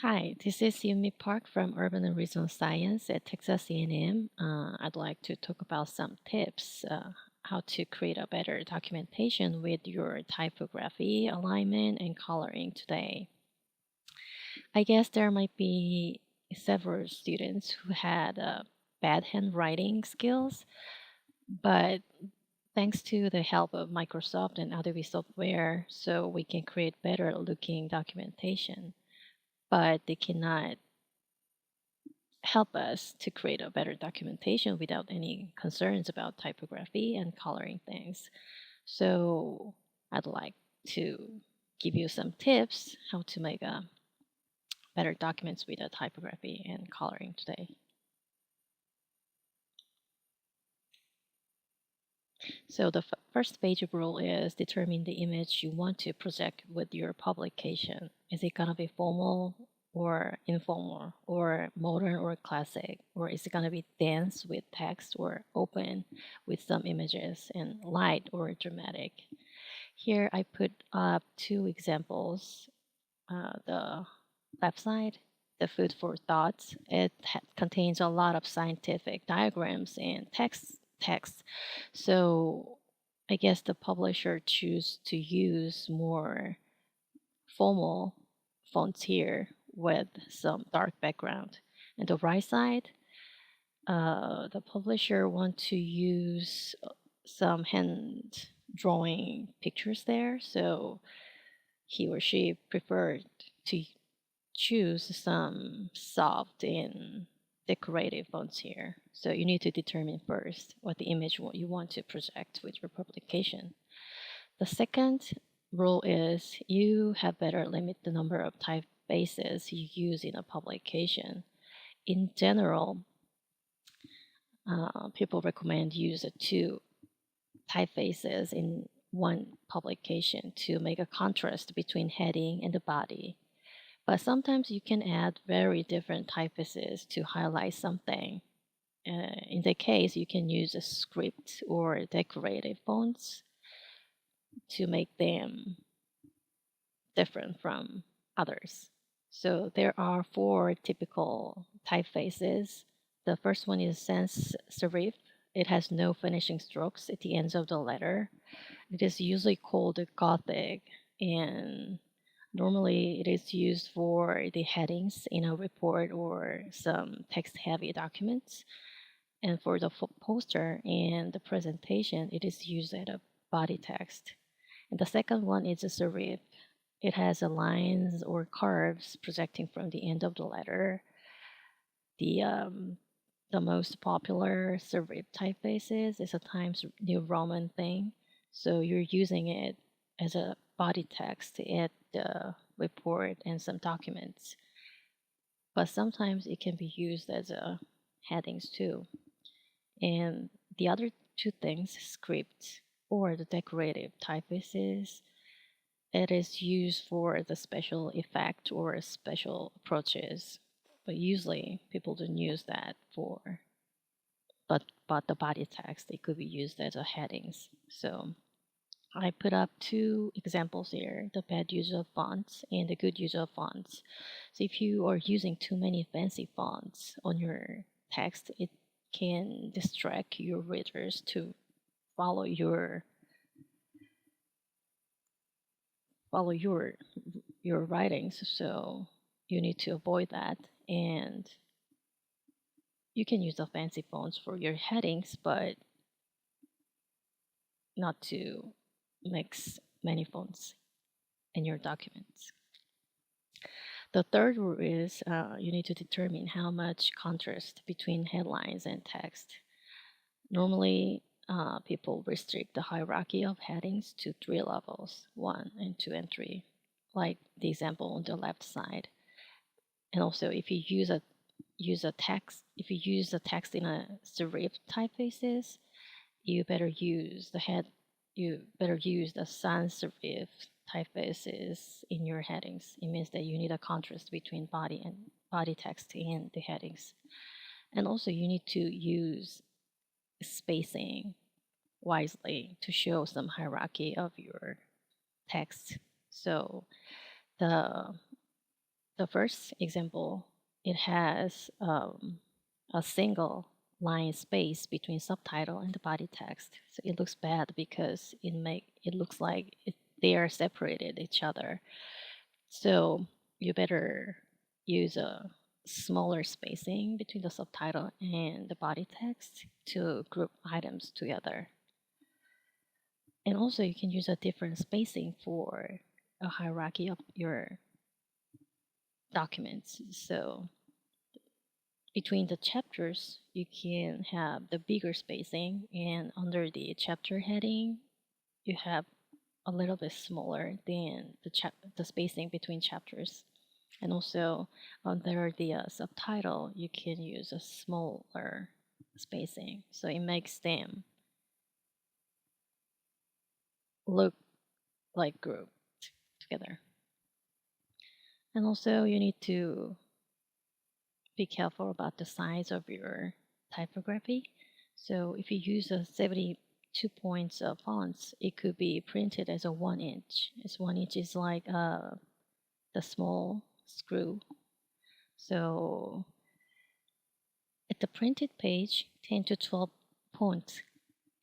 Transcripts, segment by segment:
Hi, this is Yumi Park from Urban and Regional Science at Texas A&M. I'd like to talk about some tips how to create a better documentation with your typography, alignment, and coloring today. I guess there might be several students who had bad handwriting skills, but thanks to the help of Microsoft and Adobe software, so we can create better looking documentation, but they cannot help us to create a better documentation without any concerns about typography and coloring things. So I'd like to give you some tips how to make a better documents with a typography and coloring today. So the first basic rule is determine the image you want to project with your publication. Is it gonna be formal or informal or modern or classic? Or is it gonna be dense with text or open with some images and light or dramatic? Here I put up two examples. The left side, the food for thoughts. It contains a lot of scientific diagrams and text. So I guess the publisher choose to use more formal fonts here with some dark background. And the right side, the publisher want to use some hand drawing pictures there. So he or she preferred to choose some soft and decorative fonts here. So you need to determine first what the image you want to project with your publication. The second rule is you have better limit the number of typefaces you use in a publication. In general, people recommend use two typefaces in one publication to make a contrast between heading and the body. But sometimes you can add very different typefaces to highlight something. In that case, you can use a script or decorative fonts to make them different from others. So there are four typical typefaces. The first one is sans serif. It has no finishing strokes at the ends of the letter. It is usually called Gothic, and normally it is used for the headings in a report or some text-heavy documents. And for the poster and the presentation, it is used as a body text. And the second one is a serif. It has a lines or curves projecting from the end of the letter. The the most popular serif typefaces is a Times New Roman thing. So you're using it as a body text at the report and some documents. But sometimes it can be used as a headings too. And the other two things, script or the decorative typefaces, it is used for the special effect or special approaches. But usually people don't use that for but the body text it could be used as a headings. So I put up two examples here, the bad use of fonts and the good use of fonts. So if you are using too many fancy fonts on your text, it can distract your readers to follow your follow your writings. So you need to avoid that. And you can use the fancy fonts for your headings, but not to mix many fonts in your documents. The third rule is you need to determine how much contrast between headlines and text. Normally, people restrict the hierarchy of headings to three levels, 1 and 2 and 3, like the example on the left side. And also, if you use a text in a serif typefaces, you better use the sans serif typefaces in your headings. It means that you need a contrast between body text and the headings. And also you need to use spacing wisely to show some hierarchy of your text. So the The first example, it has a single line space between subtitle and the body text. So it looks bad because it looks like they are separated each other. So you better use a smaller spacing between the subtitle and the body text to group items together. And also you can use a different spacing for a hierarchy of your documents. So between the chapters, you can have the bigger spacing, and under the chapter heading, you have a little bit smaller than the spacing between chapters. And also under the subtitle, you can use a smaller spacing, so it makes them look like grouped together. And also you need to be careful about the size of your typography. So if you use a 72 points fonts, it could be printed as a 1 inch. As 1 inch is like the small screw. So at the printed page, 10 to 12 points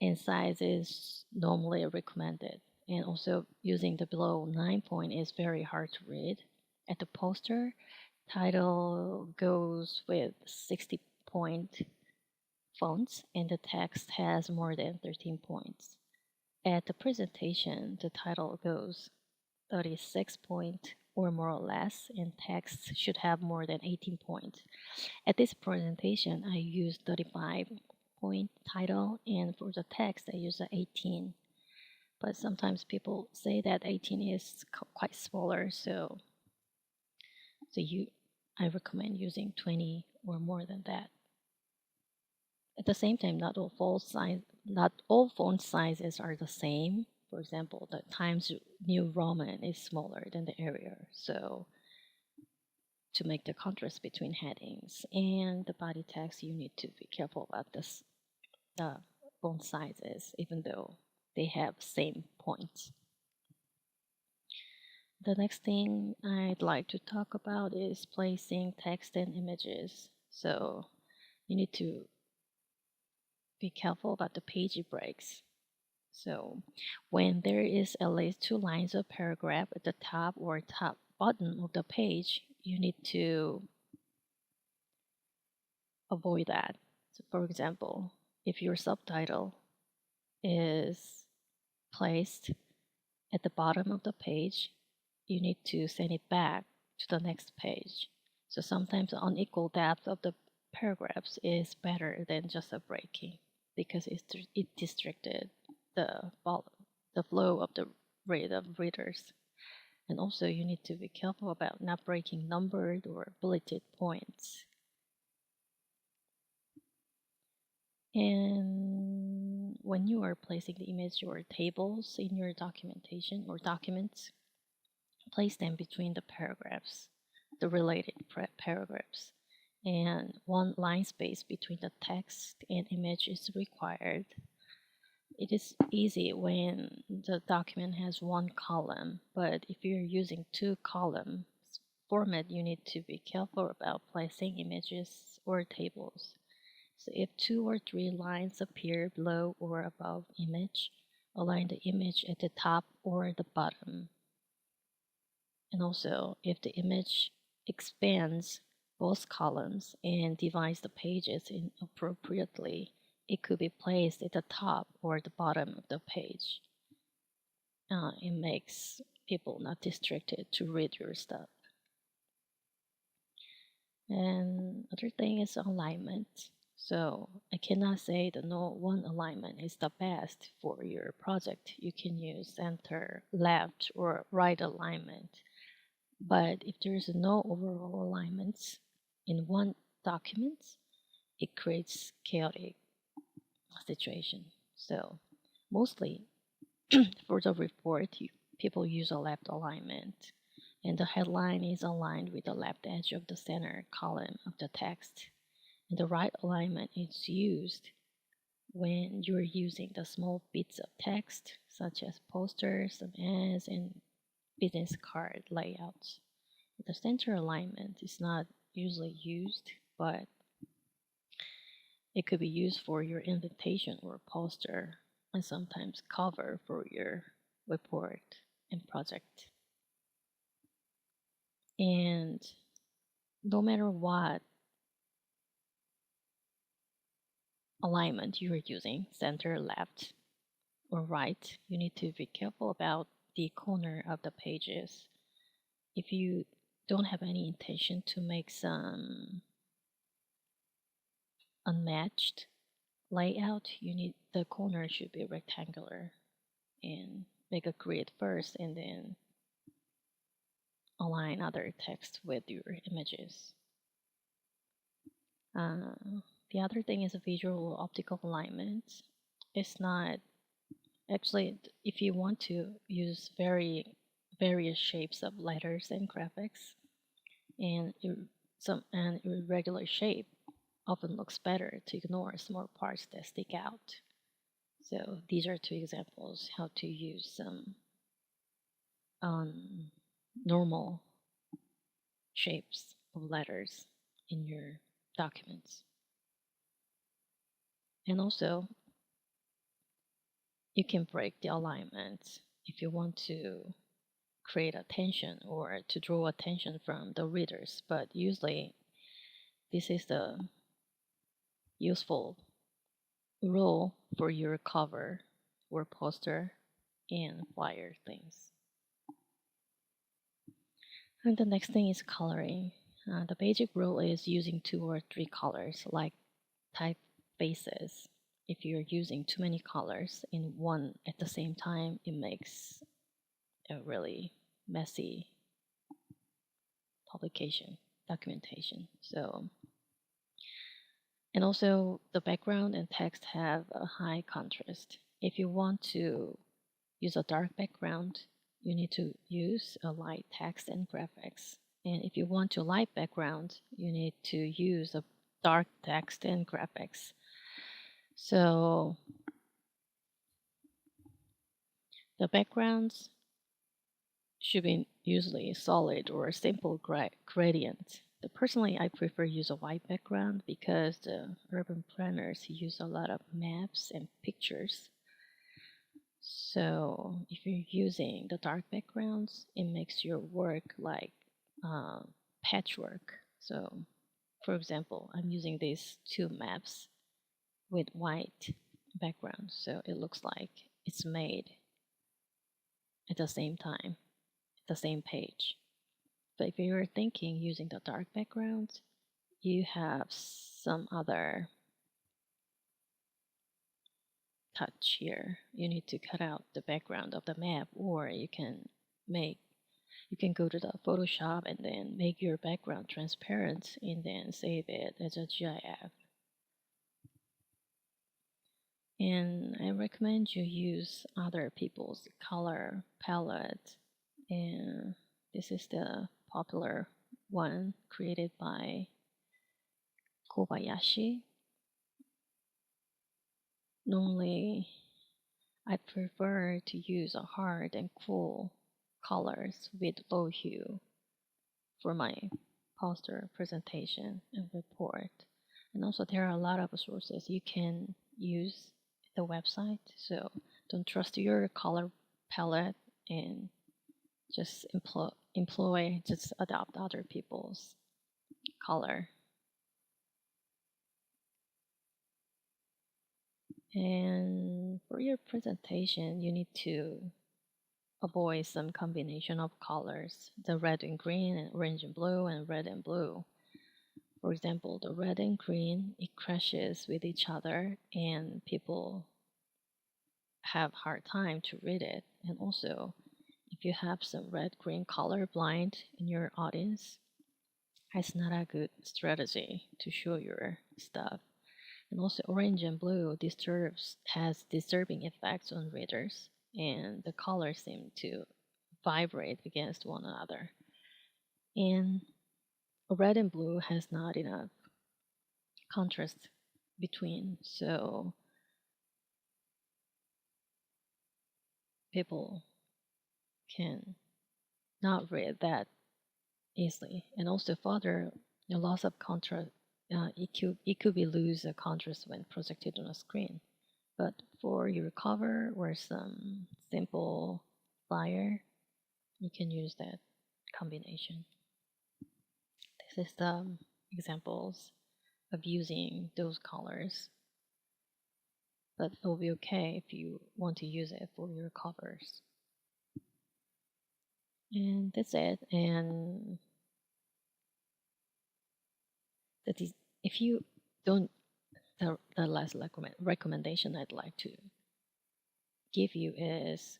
in size is normally recommended. And also using the below 9 point is very hard to read. At the poster, title goes with 60 point fonts and the text has more than 13 points. At the presentation, the title goes 36 point or more or less, and text should have more than 18 points. At this presentation, I use 35 point title, and for the text, I use 18. But sometimes people say that 18 is quite smaller, so I recommend using 20 or more than that. At the same time, not all font sizes are the same. For example, the Times New Roman is smaller than the Arial, so to make the contrast between headings and the body text, you need to be careful about this font sizes, even though they have same points. The next thing I'd like to talk about is placing text and images. So you need to be careful about the page breaks. So when there is at least 2 lines of paragraph at the top or top bottom of the page, you need to avoid that. So for example, if your subtitle is placed at the bottom of the page, you need to send it back to the next page. So sometimes the unequal depth of the paragraphs is better than just a breaking because it distracted the flow of the rate of readers. And also you need to be careful about not breaking numbered or bulleted points. And when you are placing the image or tables in your documentation or documents, place them between the paragraphs, the related paragraphs, and 1 line space between the text and image is required. It is easy when the document has 1 column, but if you're using 2 columns format, you need to be careful about placing images or tables. So if 2 or 3 lines appear below or above image, align the image at the top or the bottom. And also, if the image expands both columns and divides the pages inappropriately, it could be placed at the top or the bottom of the page. It makes people not distracted to read your stuff. And other thing is alignment. So I cannot say that no one alignment is the best for your project. You can use center, left, or right alignment. But if there is no overall alignments in one document, it creates chaotic situation. So mostly for the report, people use a left alignment, and the headline is aligned with the left edge of the center column of the text. And the right alignment is used when you're using the small bits of text, such as posters, some ads, and business card layouts. The center alignment is not usually used, but it could be used for your invitation or poster, and sometimes cover for your report and project. And no matter what alignment you are using, center, left, or right, you need to be careful about the corner of the pages. If you don't have any intention to make some unmatched layout, you need the corner should be rectangular and make a grid first and then align other text with your images. Uh, the other thing is a visual optical alignment. It's not actually, if you want to use various shapes of letters and graphics, and some an irregular shape often looks better to ignore small parts that stick out. So these are two examples how to use some normal shapes of letters in your documents. And also, you can break the alignment if you want to create attention or to draw attention from the readers. But usually, this is the useful rule for your cover or poster and flyer things. And the next thing is coloring. The basic rule is using 2 or 3 colors like typefaces. If you're using too many colors in one at the same time, it makes a really messy publication documentation. So, and also the background and text have a high contrast. If you want to use a dark background, you need to use a light text and graphics. And if you want a light background, you need to use a dark text and graphics. So the backgrounds should be usually solid or a simple gradient. Personally, I prefer use a white background because the urban planners use a lot of maps and pictures. So if you're using the dark backgrounds, it makes your work like patchwork. So for example, I'm using these 2 maps with white background, so it looks like it's made at the same time, the same page. But if you're thinking using the dark background, you have some other touch here. You need to cut out the background of the map, or you can go to the Photoshop and then make your background transparent and then save it as a GIF. And I recommend you use other people's color palette, and this is the popular one created by Kobayashi. Normally, I prefer to use a hard and cool colors with low hue for my poster presentation and report. And also, there are a lot of sources you can use at the website, so don't trust your color palette and just just adopt other people's color. And for your presentation, you need to avoid some combination of colors, the red and green and orange and blue and red and blue. For example, the red and green, it crashes with each other and people have hard time to read it. And also, if you have some red-green color blind in your audience, it's not a good strategy to show your stuff. And also orange and blue has disturbing effects on readers, and the colors seem to vibrate against one another. And red and blue has not enough contrast between, so people can not read that easily. And also further, loss of contrast, it could be lose a contrast when projected on a screen. But for your cover or some simple flyer, you can use that combination. This is the examples of using those colors, but it will be okay if you want to use it for your covers. And that's it. And that is, if you don't, the last recommendation I'd like to give you is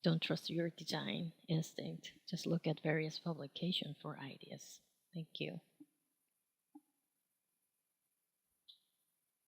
don't trust your design instinct. Just look at various publications for ideas. Thank you.